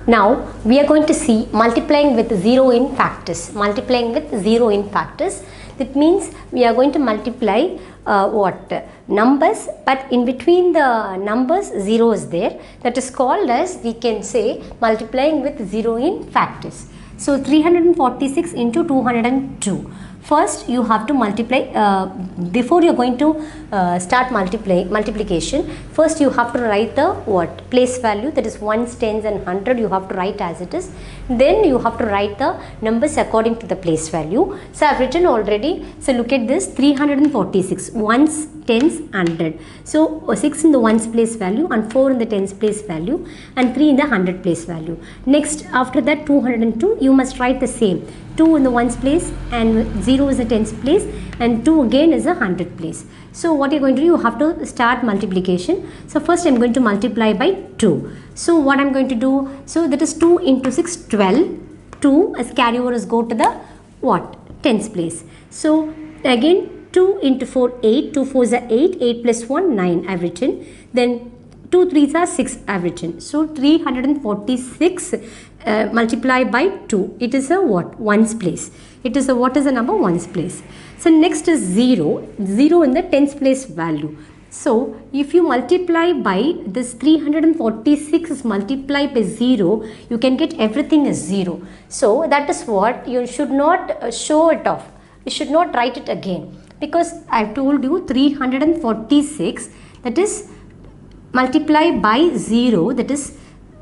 Now we are going to see multiplying with 0 in factors. Multiplying with 0 in factors. That means we are going to multiply numbers, but in between the numbers 0 is there. That is called as, we can say, multiplying with 0 in factors. So 346 into 202. First you have to multiply, before you are going to start multiplication, first you have to write the place value, that is ones, tens and 100 you have to write as it is. Then you have to write the numbers according to the place value. So I have written already. So look at this, 346, ones, tens, 100. So 6 in the ones place value and 4 in the tens place value and 3 in the 100 place value. Next, after that 202, you must write the same. 2 in the ones place and 0 is the tens place and 2 again is a 100 place. So what you're going to do, you have to start multiplication. So first I'm going to multiply by 2. So what I'm going to do, so that is 2 into 6, 12. 2 as carryovers go to the tens place. So again 2 into 4, 8. 2 4s are 8. 8 plus 1, 9 I've written. Then 2 3s are 6 I've written. So 346 multiply by 2. It is a ones place. It is a what is the number? Ones place. So next is 0. 0 in the tens place value. So if you multiply by this 346 is multiplied by 0, you can get everything as 0. So that is what you should not show it off. You should not write it again, because I have told you 346, that is multiply by 0, that is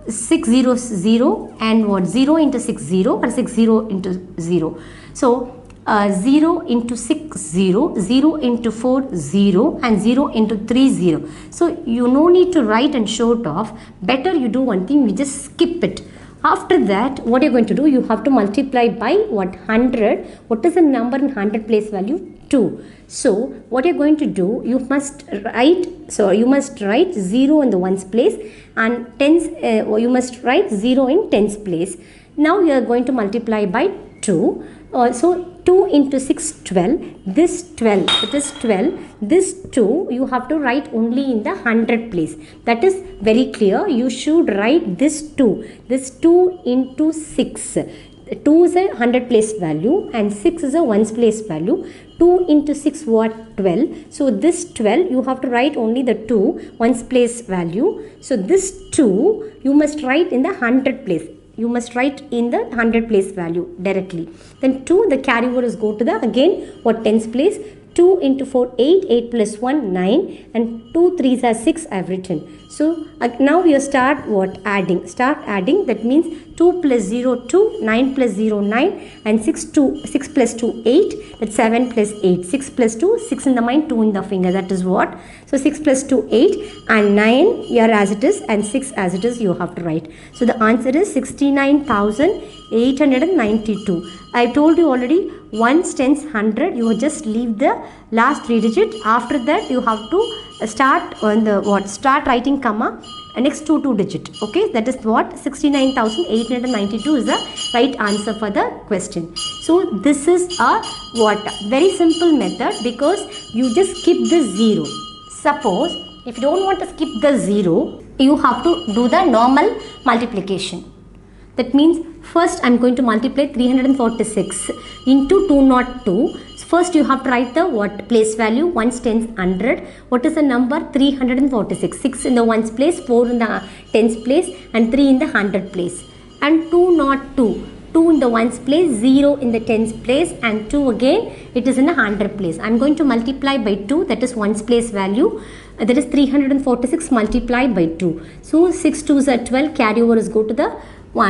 6 0 0 and 0 into 6 0 or 6 0 into 0. So 0 into 6 0, 0 into 4 0 and 0 into 3 0. So you no need to write and show it off. Better you do one thing, you just skip it. After that, what you're going to do, you have to multiply by 100. What is the number in 100 place value? 2. So what you're going to do, you must write 0 in the ones place and tens, you must write 0 in tens place. Now you are going to multiply by 2. So 2 into 6, 12. This 12, it is 12. This 2, you have to write only in the 100 place. That is very clear. You should write this 2. This 2 into 6. 2 is a 100 place value and 6 is a ones place value. 2 into 6 12. So this 12 you have to write only the 2 ones place value. So this 2 you must write in the 100 place. You must write in the 100 place value directly. Then 2, the carryovers go to the again tens place. 2 into 4, 8. 8 plus 1, 9 and 2 3s are 6 I have written. So now you start adding. Start adding. That means 2 plus 0 2, 9 plus 0 9 and 6 plus 2 8. That's 7 plus 8. 6 plus 2, 6 in the mind, 2 in the finger. That is what? So 6 plus 2 8 and 9 here as it is and 6 as it is you have to write. So the answer is 69,892. I told you already, ones, tens, 100, you just leave the last 3 digits. After that you have to start on the start writing comma next to 2 digit. Okay, that is what 69,892 is the right answer for the question. So this is a very simple method, because you just skip the 0. Suppose if you don't want to skip the 0, you have to do the normal multiplication. That means first I am going to multiply 346 into 202. First you have to write the place value, ones, tens, 100. What is the number? 346. 6 in the ones place, 4 in the tens place and 3 in the 100 place. And 202. 2 in the ones place, 0 in the tens place and 2 again it is in the 100 place. I am going to multiply by 2, that is ones place value. That is 346 multiplied by 2. So 6 2s are 12, carryovers go to the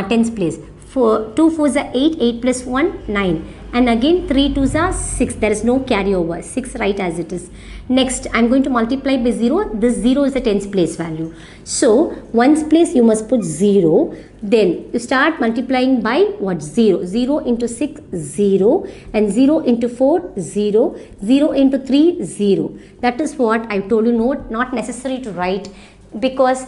tens place. 2 4s are 8, 8 plus 1, 9 and again 3 2s are 6, there is no carryover, 6 right as it is. Next I am going to multiply by 0, this 0 is the tens place value. So ones place you must put 0, then you start multiplying by 0, 0 into 6 0 and 0 into 4 0, 0 into 3 0. That is what I told you, not necessary to write, because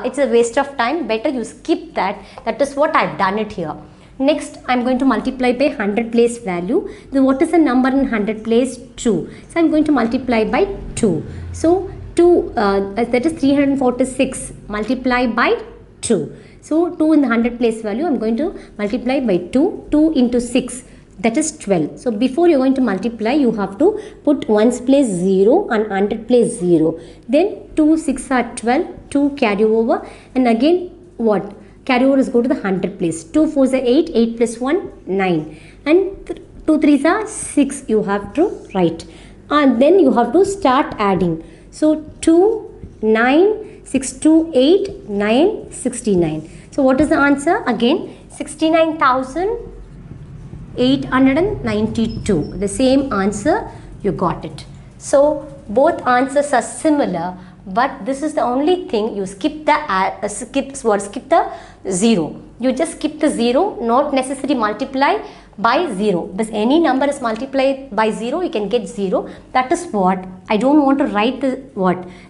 it's a waste of time. Better you skip that. That is what I've done it here. Next I am going to multiply by 100 place value. Then what is the number in 100 place? 2. So I am going to multiply by 2. So 2 that is 346 multiply by 2. So 2 in the 100 place value, I'm going to multiply by 2. 2 into 6, that is 12. So before you're going to multiply, you have to put 1's place 0 and 100 place 0. Then 2 6 are 12, 2 carry over, and again what? Carry over is go to the 100 place. 2 4s are 8, 8 plus 1, 9. And 2 3s are 6, you have to write. And then you have to start adding. So 2, 9, 6 2, 8, 9, 69. So what is the answer? Again 69,892. The same answer, you got it. So both answers are similar, but this is the only thing, you skip the the 0. You just skip the 0, not necessarily multiply by 0. Because any number is multiplied by 0, you can get 0. That is what I don't want to write the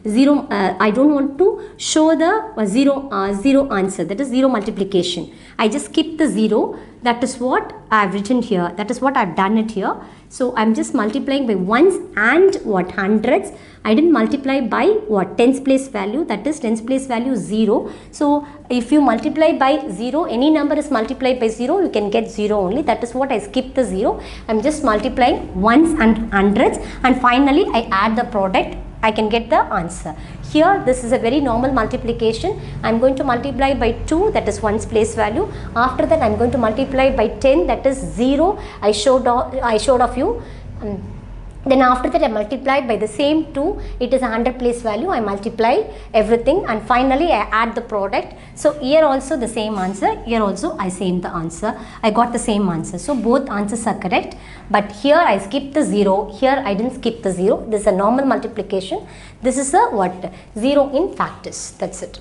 0. I don't want to show the 0 answer, that is 0 multiplication. I just skip the 0. That is what I have written here. That is what I have done it here. So I'm just multiplying by ones and hundreds. I didn't multiply by tens place value, that is tens place value 0. So if you multiply by 0, any number is multiplied by 0, you can get 0 only. That is what I skipped the 0. I'm just multiplying ones and hundreds, and finally I add the product. I can get the answer. Here this is a very normal multiplication. I'm going to multiply by 2, that is 1's place value. After that I'm going to multiply by 10, that is 0. I showed of you. Then after that I multiply by the same 2, it is a 100 place value. I multiply everything, and finally I add the product. So here also the same answer, here also I same the answer. I got the same answer. So both answers are correct, but here I skipped the 0, here I didn't skip the 0. This is a normal multiplication. This is a 0 in factors. That's it.